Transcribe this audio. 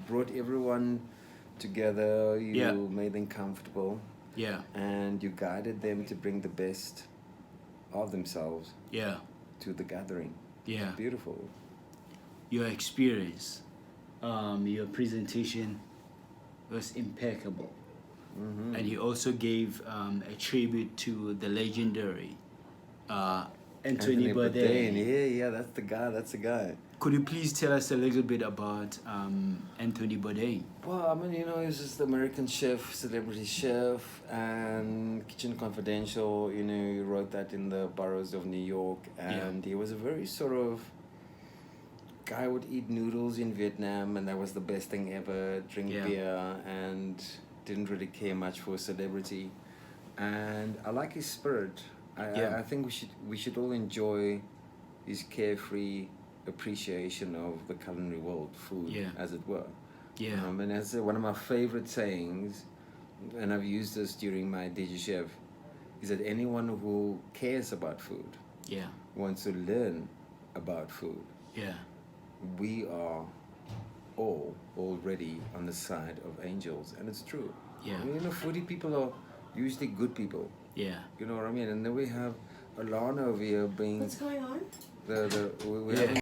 brought everyone together. You Yeah. made them comfortable, Yeah. and you guided them to bring the best of themselves Yeah. to the gathering. Yeah. Beautiful. Your experience, your presentation was impeccable. And you also gave a tribute to the legendary Anthony Bourdain. Yeah, that's the guy. That's the guy. Could you please tell us a little bit about Anthony Bourdain? Well, I mean, he's just the American chef, celebrity chef, and Kitchen Confidential. He wrote that in the boroughs of New York, and he was a very sort of guy who would eat noodles in Vietnam, and that was the best thing ever. Drink beer, and didn't really care much for celebrity. And I like his spirit. I think we should all enjoy his carefree appreciation of the culinary world, food, as it were. Yeah. And that's one of my favorite sayings, and I've used this during my DigiChef, is that anyone who cares about food, wants to learn about food, we are all already on the side of angels, and it's true. Yeah. I mean, foodie people are usually good people. Yeah. You know what I mean? And then we have Alana over here being... What's going on? We have